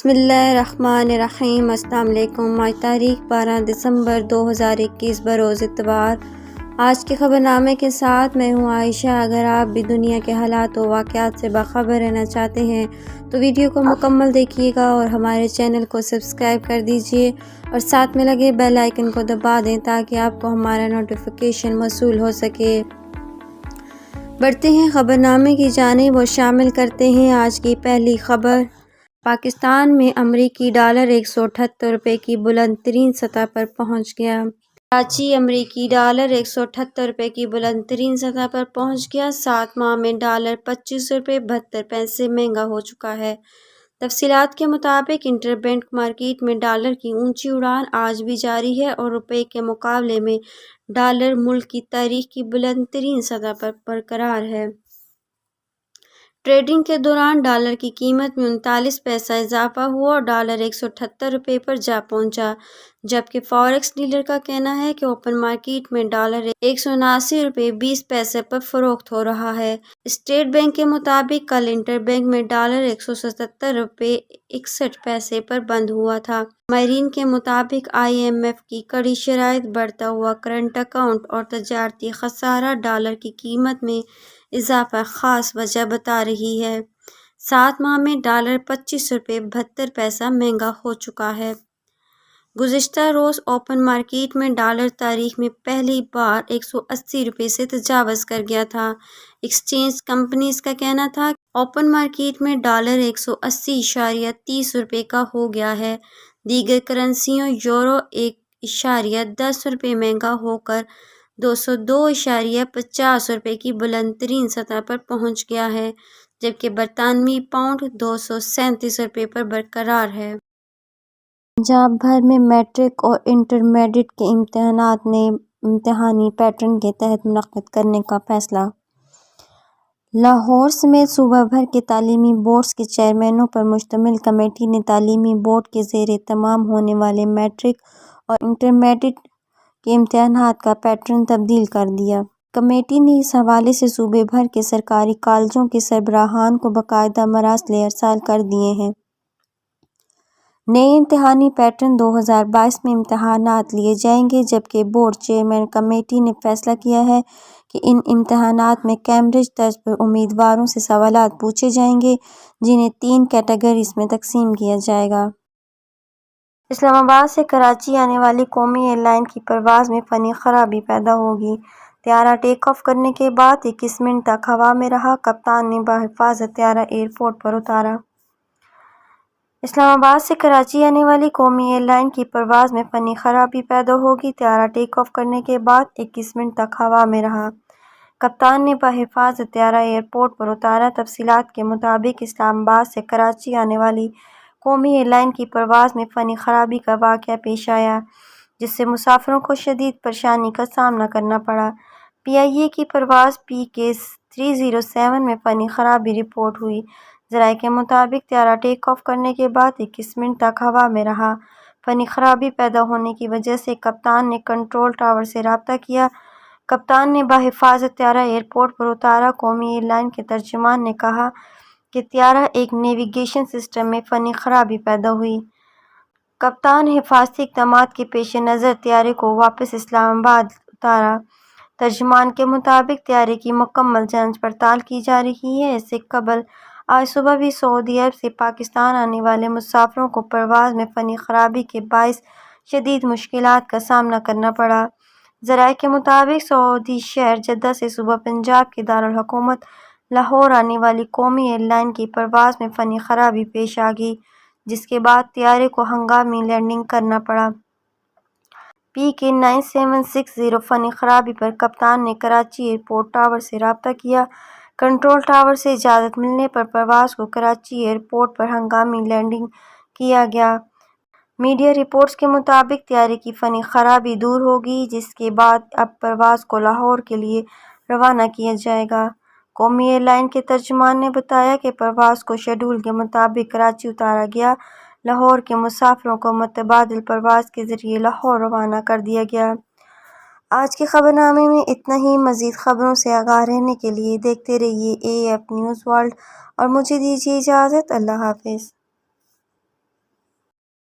بسم اللہ الرحمن الرحیم۔ السلام علیکم۔ آج تاریخ 12 دسمبر 2021 بروز اتوار۔ آج کے خبر نامے کے ساتھ میں ہوں عائشہ۔ اگر آپ بھی دنیا کے حالات و واقعات سے باخبر رہنا چاہتے ہیں تو ویڈیو کو مکمل دیکھیے گا اور ہمارے چینل کو سبسکرائب کر دیجیے اور ساتھ میں لگے بیل آئیکن کو دبا دیں تاکہ آپ کو ہمارا نوٹیفیکیشن موصول ہو سکے۔ بڑھتے ہیں خبر نامے کی جانب اور شامل کرتے ہیں آج کی پہلی خبر۔ پاکستان میں امریکی ڈالر 178 روپے کی بلند ترین سطح پر پہنچ گیا۔ کراچی امریکی ڈالر 178 روپے کی بلند ترین سطح پر پہنچ گیا۔ 7 ماہ میں ڈالر 25 روپے 72 پیسے مہنگا ہو چکا ہے۔ تفصیلات کے مطابق انٹر بینک مارکیٹ میں ڈالر کی اونچی اڑان آج بھی جاری ہے اور روپے کے مقابلے میں ڈالر ملک کی تاریخ کی بلند ترین سطح پر برقرار ہے۔ ٹریڈنگ کے دوران ڈالر کی قیمت میں 39 پیسہ اضافہ ہوا اور ڈالر 178 روپے پر جا پہنچا، جبکہ فاریکس ڈیلر کا کہنا ہے کہ اوپن مارکیٹ میں ڈالر 179 روپے 20 پیسے پر فروخت ہو رہا ہے۔ اسٹیٹ بینک کے مطابق کل انٹر بینک میں ڈالر 177 روپے 61 پیسے پر بند ہوا تھا۔ ماہرین کے مطابق IMF کی کڑی شرائط، بڑھتا ہوا کرنٹ اکاؤنٹ اور تجارتی خسارہ ڈالر کی قیمت میں اضافہ خاص وجہ بتا رہی ہے۔ 7 ماہ میں ڈالر 25 روپے 72 پیسہ مہنگا ہو چکا ہے۔ گزشتہ روز اوپن مارکیٹ میں ڈالر تاریخ میں پہلی بار 180 روپے سے تجاوز کر گیا تھا۔ ایکسچینج کمپنیز کا کہنا تھا کہ اوپن مارکیٹ میں ڈالر 180.30 روپے کا ہو گیا ہے۔ دیگر کرنسیوں یورو 1.10 روپے مہنگا ہو کر 202.50 روپے کی بلند ترین سطح پر پہنچ گیا ہے، جبکہ برطانوی پاؤنڈ 237 روپے پر برقرار ہے۔ پنجاب بھر میں میٹرک اور انٹرمیڈیٹ کے امتحانات نئے امتحانی پیٹرن کے تحت منعقد کرنے کا فیصلہ۔ لاہور سمیت صوبہ بھر کے تعلیمی بورڈز کے چیئرمینوں پر مشتمل کمیٹی نے تعلیمی بورڈ کے زیر اہتمام ہونے والے میٹرک اور انٹرمیڈیٹ کے امتحانات کا پیٹرن تبدیل کر دیا۔ کمیٹی نے اس حوالے سے صوبے بھر کے سرکاری کالجوں کے سربراہان کو باقاعدہ مراسلے ارسال کر دیے ہیں۔ نئے امتحانی پیٹرن 2022 میں امتحانات لیے جائیں گے، جبکہ بورڈ چیئرمین کمیٹی نے فیصلہ کیا ہے کہ ان امتحانات میں کیمبرج طرز پر امیدواروں سے سوالات پوچھے جائیں گے، جنہیں 3 کیٹیگریز میں تقسیم کیا جائے گا۔ اسلام آباد سے کراچی آنے والی قومی ایئر لائن کی پرواز میں فنی خرابی پیدا ہوگی۔ طیارہ ٹیک آف کرنے کے بعد 21 منٹ تک ہوا میں رہا، کپتان نے بحفاظت طیارہ ایئرپورٹ پر اتارا۔ اسلام آباد سے کراچی آنے والی قومی ایئر لائن کی پرواز میں فنی خرابی پیدا ہوگی۔ طیارہ ٹیک آف کرنے کے بعد 21 منٹ تک ہوا میں رہا، کپتان نے بحفاظت طیارہ ایئرپورٹ پر اتارا۔ تفصیلات کے مطابق اسلام آباد سے کراچی آنے والی قومی ایئر لائن کی پرواز میں فنی خرابی کا واقعہ پیش آیا، جس سے مسافروں کو شدید پریشانی کا سامنا کرنا پڑا۔ PIA کی پرواز PK307 میں فنی خرابی رپورٹ ہوئی۔ ذرائع کے مطابق طیارہ ٹیک آف کرنے کے بعد 21 منٹ تک ہوا میں رہا۔ فنی خرابی پیدا ہونے کی وجہ سے کپتان نے کنٹرول ٹاور سے رابطہ کیا۔ کپتان نے بحفاظت طیارہ ایئرپورٹ پر اتارا۔ قومی ایئر لائن کے ترجمان نے کہا کہ طیارہ ایک نیویگیشن سسٹم میں فنی خرابی پیدا ہوئی۔ کپتان نے حفاظتی اقدامات کے پیش نظر طیارے کو واپس اسلام آباد اتارا۔ ترجمان کے مطابق طیارے کی مکمل جانچ پڑتال کی جا رہی ہے۔ اس سے قبل آج صبح بھی سعودی عرب سے پاکستان آنے والے مسافروں کو پرواز میں فنی خرابی کے باعث شدید مشکلات کا سامنا کرنا پڑا۔ ذرائع کے مطابق سعودی شہر جدہ سے صبح پنجاب کے دارالحکومت لاہور آنے والی قومی ایئر لائن کی پرواز میں فنی خرابی پیش آ گئی، جس کے بعد طیارے کو ہنگامی لینڈنگ کرنا پڑا۔ PK9760 فنی خرابی پر کپتان نے کراچی ایئرپورٹ ٹاور سے رابطہ کیا۔ کنٹرول ٹاور سے اجازت ملنے پر پرواز کو کراچی ایئرپورٹ پر ہنگامی لینڈنگ کیا گیا۔ میڈیا رپورٹس کے مطابق طیارے کی فنی خرابی دور ہو گئی، جس کے بعد اب پرواز کو لاہور کے لیے روانہ کیا جائے گا۔ قومی ایئر لائن کے ترجمان نے بتایا کہ پرواز کو شیڈول کے مطابق کراچی اتارا گیا۔ لاہور کے مسافروں کو متبادل پرواز کے ذریعے لاہور روانہ کر دیا گیا۔ آج کے خبر نامے میں اتنا ہی۔ مزید خبروں سے آگاہ رہنے کے لیے دیکھتے رہیے AF نیوز ورلڈ اور مجھے دیجیے اجازت۔ اللہ حافظ۔